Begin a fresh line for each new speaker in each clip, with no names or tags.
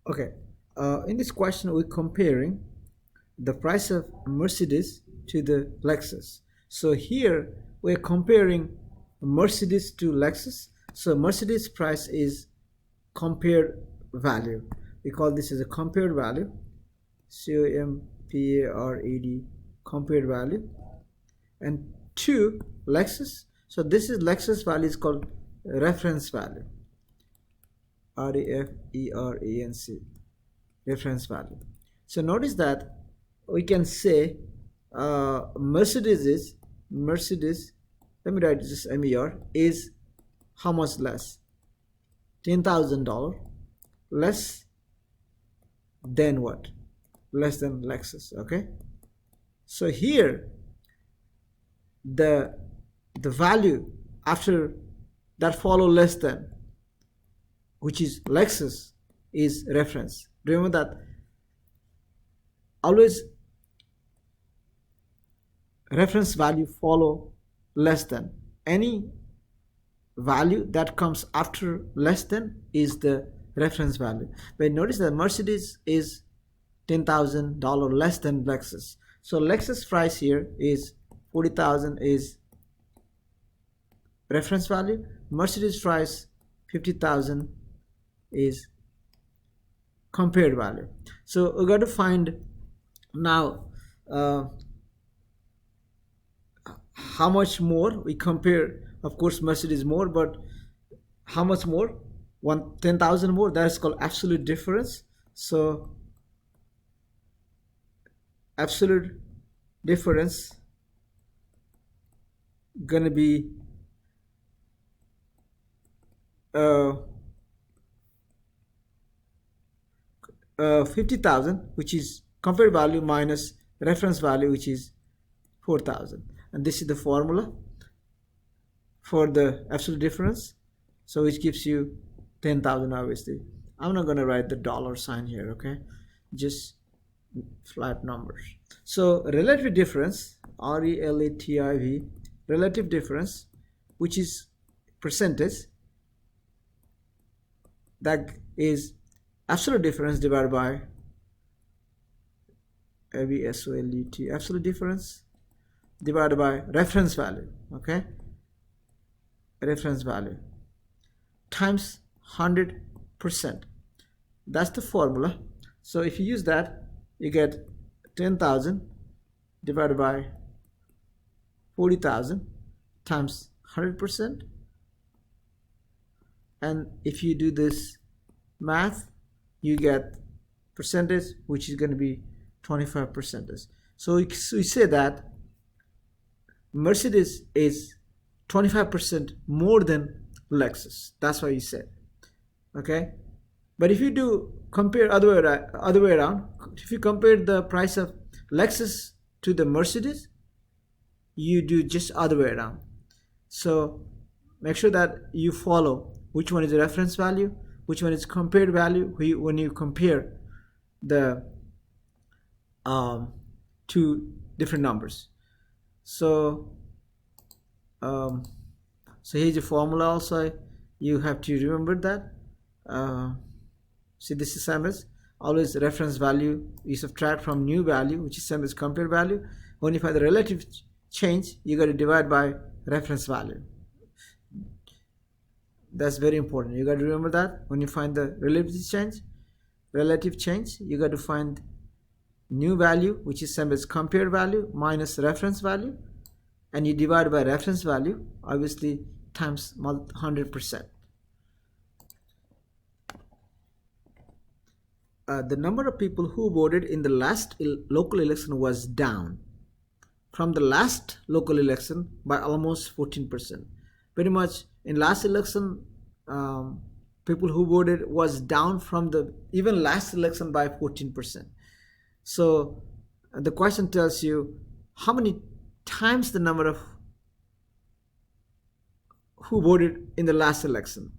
Okay, in this question we're comparing the price of Mercedes to the Lexus. So here we're comparing Mercedes to Lexus. So Mercedes price is compared value. We call this as a compared value. COMPARED, compared value. And to Lexus, so this is Lexus value is called reference value. REFERENC, reference value. So notice that we can say Mercedes, let me write this MER, is how much less? $10,000 less than what? Less than Lexus. Okay, so here the value after that follow less than, which is Lexus, is reference. Remember that always reference value follow less than. Any value that comes after less than is the reference value. But notice that Mercedes is $10,000 less than Lexus. So Lexus price here is 40,000 is reference value. Mercedes price 50,000 is compared value. So we got to find now how much more we compare. Of course Mercedes more, but how much more? 10,000 more. That is called absolute difference. So absolute difference gonna be 50,000, which is compared value, minus reference value, which is 4,000. And this is the formula for the absolute difference, so which gives you 10,000. Obviously I'm not going to write the dollar sign here, okay, just flat numbers. So relative difference, RELATIV, relative difference, which is percentage, that is absolute difference divided by ABSOLUT, absolute difference divided by reference value, okay, reference value times 100%. That's the formula. So if you use that, you get 10,000 divided by 40,000 times 100%. And if you do this math, you get percentage, which is going to be 25%. So we say that Mercedes is 25% more than Lexus. That's why you said, okay. But if you do compare other way around, if you compare the price of Lexus to the Mercedes, you do just other way around. So make sure that you follow which one is the reference value, which one is compared value when you compare the two different numbers. So so here's the formula also. You have to remember that. See, this is same as always reference value you subtract from new value, which is same as compared value. When you find the relative change, you got to divide by reference value. That's very important. You got to remember that when you find the relative change, you got to find new value, which is same as compared value, minus reference value, and you divide by reference value, obviously, times 100%. The number of people who voted in the last local election was down from the last local election by almost 14%. Pretty much in last election, people who voted was down from the even last election by 14%. So the question tells you how many times the number of who voted in the last election.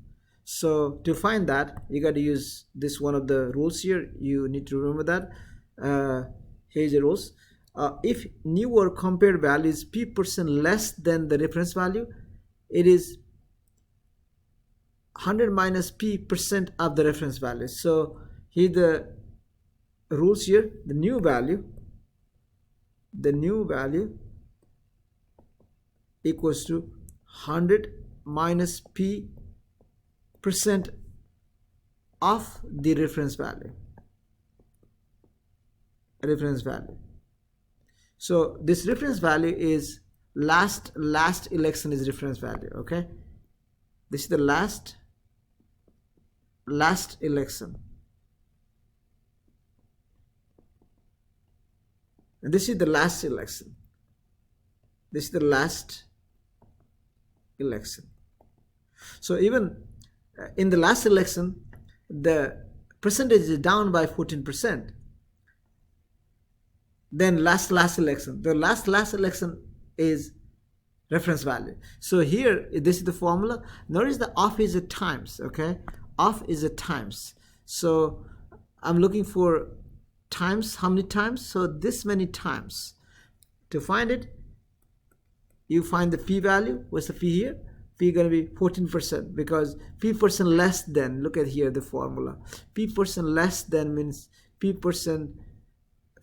So to find that, you got to use this one of the rules here. You need to remember that. Here's the rules. If new or compared value is p% less than the reference value, it is 100 minus p% of the reference value. So here the rules here, the new value equals to 100 minus p percent of the reference value. So this reference value is last election is reference value. Okay, this is the last election, and this is the last election. This is the last election. So even in the last election, the percentage is down by 14%. Then last election, the last election is reference value. So here, this is the formula. Notice the off is a times. Okay, off is a times. So I'm looking for times. How many times? So this many times. To find it, you find the p value. What's the p here? P going to be 14%, because p percent less than, look at here the formula, p percent less than means p percent,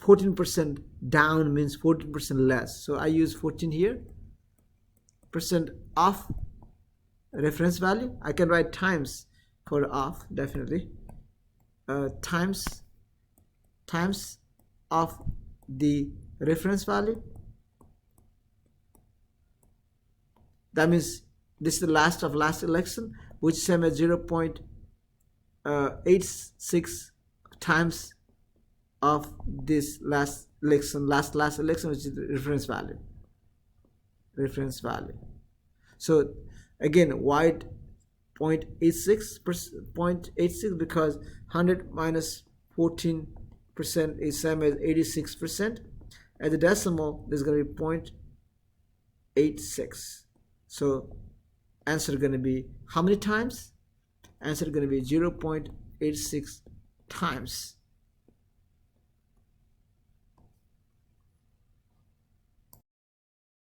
14% down means 14% less. So I use 14 here, percent off reference value. I can write times for off, definitely, times of the reference value. That means this is the last election, which is same as 0.86 times of this last election, which is the reference value. So again, why 0.86 because 100 minus 14% is same as 86%. At the decimal, there's going to be 0.86. So answer going to be how many times? Answer going to be 0.86 times